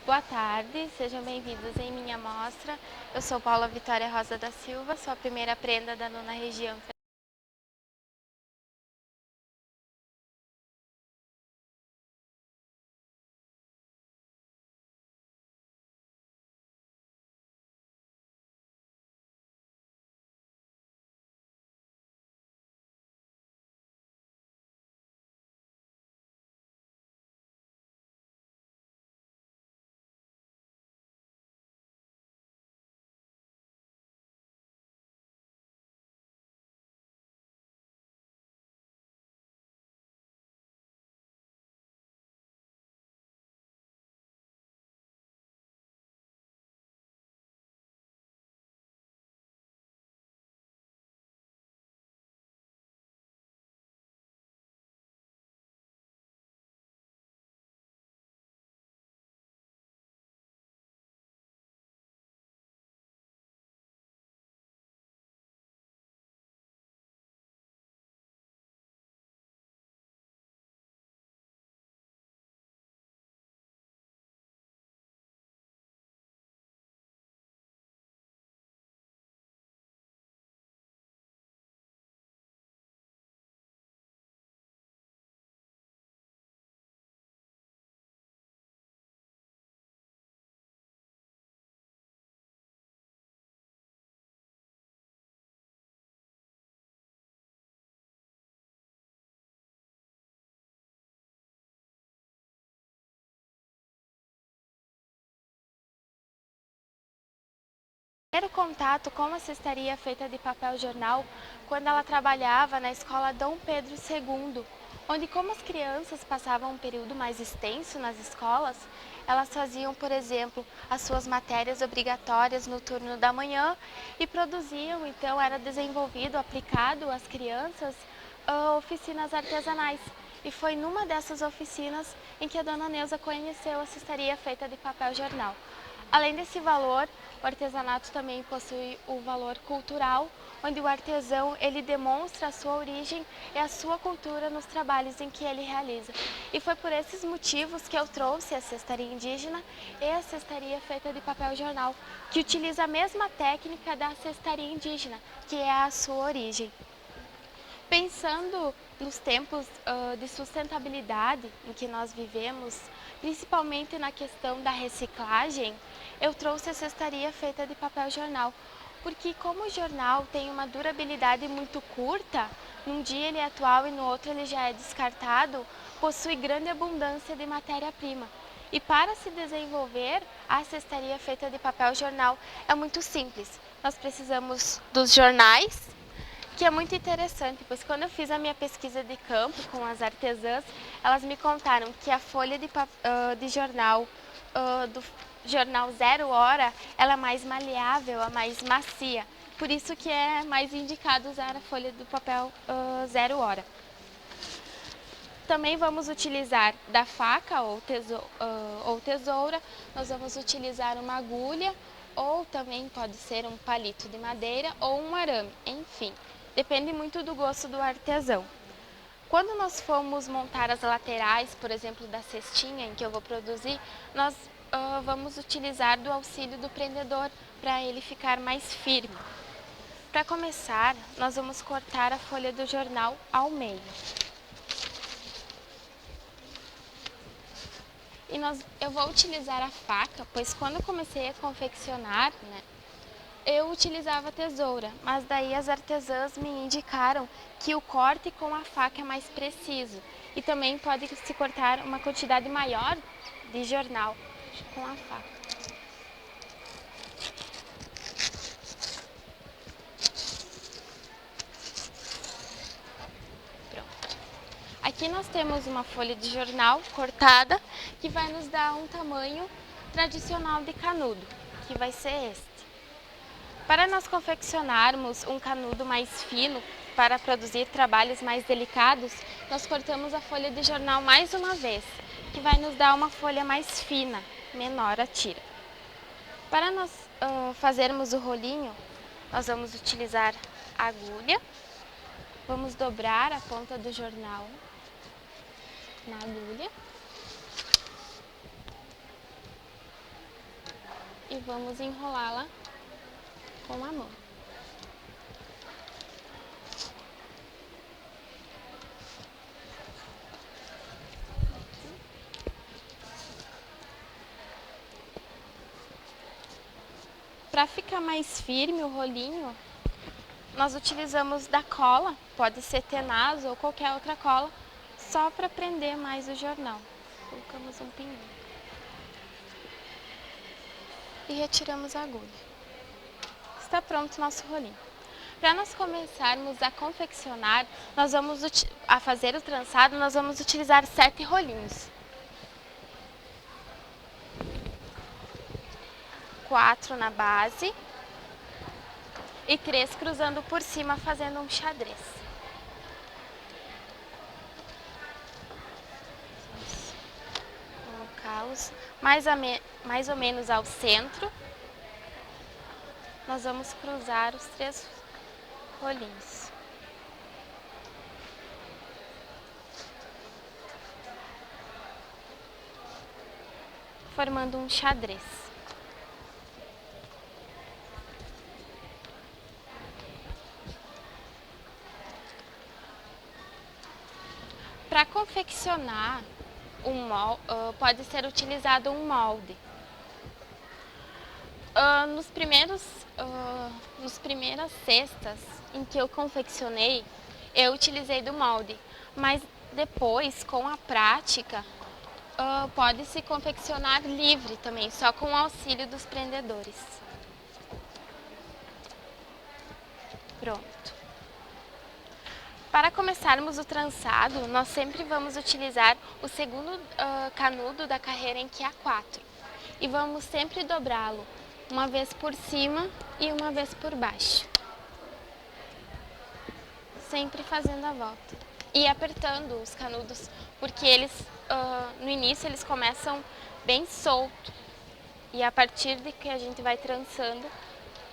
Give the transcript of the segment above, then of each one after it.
Boa tarde, sejam bem-vindos em minha mostra. Eu sou Paula Vitória Rosa da Silva, sou a primeira prenda da 9ª Região. Primeiro contato com a cestaria feita de papel jornal quando ela trabalhava na escola Dom Pedro II, onde como as crianças passavam um período mais extenso nas escolas, elas faziam, por exemplo, as suas matérias obrigatórias no turno da manhã e produziam, então era desenvolvido, aplicado às crianças, oficinas artesanais. E foi numa dessas oficinas em que a dona Neuza conheceu a cestaria feita de papel jornal. Além desse valor, o artesanato também possui o valor cultural, onde o artesão ele demonstra a sua origem e a sua cultura nos trabalhos em que ele realiza. E foi por esses motivos que eu trouxe a cestaria indígena e a cestaria feita de papel jornal, que utiliza a mesma técnica da cestaria indígena, que é a sua origem. Pensando nos tempos de sustentabilidade em que nós vivemos, principalmente na questão da reciclagem, eu trouxe a cestaria feita de papel jornal, porque como o jornal tem uma durabilidade muito curta, num dia ele é atual e no outro ele já é descartado, possui grande abundância de matéria-prima. E para se desenvolver a cestaria feita de papel jornal é muito simples. Nós precisamos dos jornais, que é muito interessante, pois quando eu fiz a minha pesquisa de campo com as artesãs, elas me contaram que a folha de jornal do jornal 0 hora, ela é mais maleável, é mais macia. Por isso que é mais indicado usar a folha do papel 0 hora. Também vamos utilizar da faca ou tesoura, nós vamos utilizar uma agulha ou também pode ser um palito de madeira ou um arame, enfim, depende muito do gosto do artesão. Quando nós formos montar as laterais, por exemplo, da cestinha em que eu vou produzir, nós vamos utilizar do auxílio do prendedor para ele ficar mais firme. Para começar, nós vamos cortar a folha do jornal ao meio. E eu vou utilizar a faca, pois quando eu comecei a confeccionar, eu utilizava a tesoura, mas daí as artesãs me indicaram que o corte com a faca é mais preciso e também pode se cortar uma quantidade maior de jornal com a faca. Pronto. Aqui nós temos uma folha de jornal cortada que vai nos dar um tamanho tradicional de canudo, que vai ser este. Para nós confeccionarmos um canudo mais fino, para produzir trabalhos mais delicados, nós cortamos a folha de jornal mais uma vez, que vai nos dar uma folha mais fina, menor a tira. Para nós fazermos o rolinho, nós vamos utilizar a agulha, vamos dobrar a ponta do jornal na agulha. e vamos enrolá-la com a mão. Para ficar mais firme o rolinho, nós utilizamos da cola, pode ser tenaz ou qualquer outra cola, só para prender mais o jornal. Colocamos um pinguinho. E retiramos a agulha. Está pronto o nosso rolinho. Para nós começarmos a confeccionar, a fazer o trançado, nós vamos utilizar 7 rolinhos. 4 na base e 3 cruzando por cima, fazendo um xadrez. Vamos colocá-los mais ou menos ao centro. Nós vamos cruzar os 3 rolinhos. Formando um xadrez. Para confeccionar pode ser utilizado um molde. Nos primeiras cestas em que eu confeccionei, eu utilizei do molde, mas depois, com a prática, pode-se confeccionar livre também, só com o auxílio dos prendedores. Pronto. Para começarmos o trançado, nós sempre vamos utilizar o segundo canudo da carreira em que há 4. E vamos sempre dobrá-lo, uma vez por cima e uma vez por baixo. Sempre fazendo a volta. E apertando os canudos, porque eles, no início, eles começam bem solto. E a partir de que a gente vai trançando,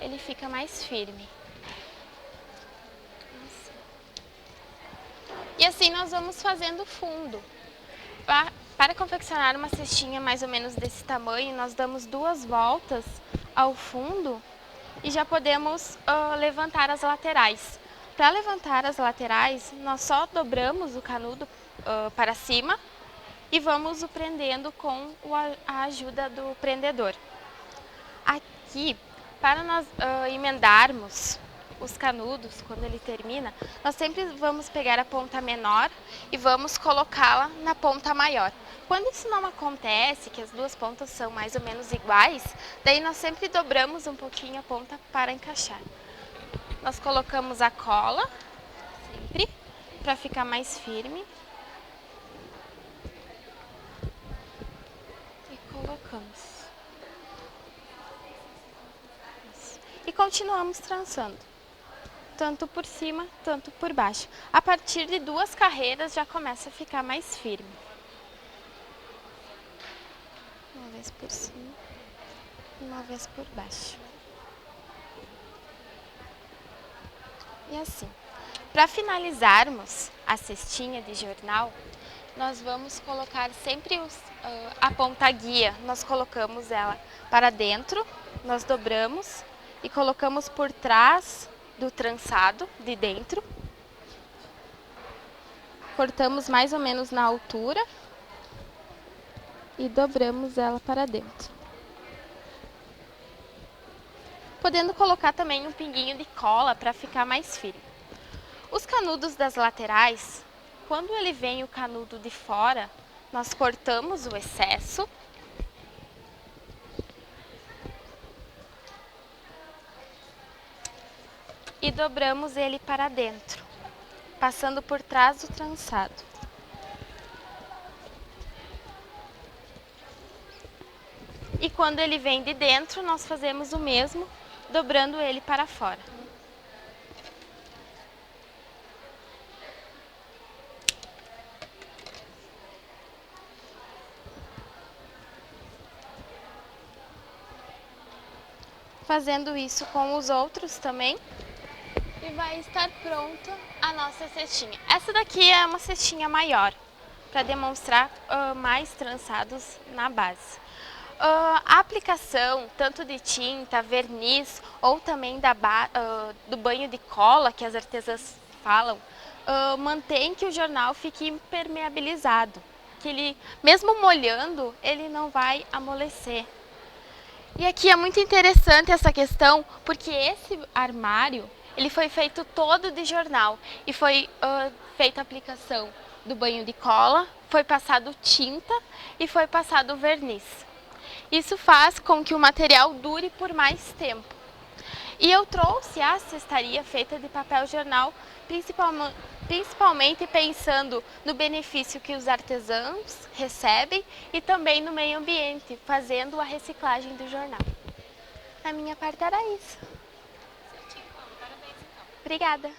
ele fica mais firme. E assim nós vamos fazendo fundo. Para confeccionar uma cestinha mais ou menos desse tamanho, nós damos 2 voltas ao fundo e já podemos levantar as laterais. Para levantar as laterais, nós só dobramos o canudo para cima e vamos o prendendo com a ajuda do prendedor. Aqui, para nós emendarmos os canudos, quando ele termina, nós sempre vamos pegar a ponta menor e vamos colocá-la na ponta maior. Quando isso não acontece, que as 2 pontas são mais ou menos iguais, daí nós sempre dobramos um pouquinho a ponta para encaixar. Nós colocamos a cola, sempre, para ficar mais firme. E colocamos. E continuamos trançando. Tanto por cima, tanto por baixo. A partir de 2 carreiras já começa a ficar mais firme. Uma vez por cima e uma vez por baixo. E assim. Para finalizarmos a cestinha de jornal, nós vamos colocar sempre a ponta guia. Nós colocamos ela para dentro, nós dobramos e colocamos por trás do trançado de dentro. Cortamos mais ou menos na altura e dobramos ela para dentro. Podendo colocar também um pinguinho de cola para ficar mais firme. Os canudos das laterais, quando ele vem o canudo de fora, nós cortamos o excesso. E dobramos ele para dentro, passando por trás do trançado. E quando ele vem de dentro, nós fazemos o mesmo, dobrando ele para fora. Fazendo isso com os outros também. E vai estar pronta a nossa cestinha. Essa daqui é uma cestinha maior, para demonstrar mais trançados na base. aplicação, tanto de tinta, verniz ou também do banho de cola, que as artesãs falam, mantém que o jornal fique impermeabilizado, que ele, mesmo molhando, ele não vai amolecer. E aqui é muito interessante essa questão, porque esse armário, ele foi feito todo de jornal e foi feita a aplicação do banho de cola, foi passado tinta e foi passado verniz. Isso faz com que o material dure por mais tempo. E eu trouxe a cestaria feita de papel jornal, principalmente pensando no benefício que os artesãos recebem e também no meio ambiente, fazendo a reciclagem do jornal. A minha parte era isso. Obrigada.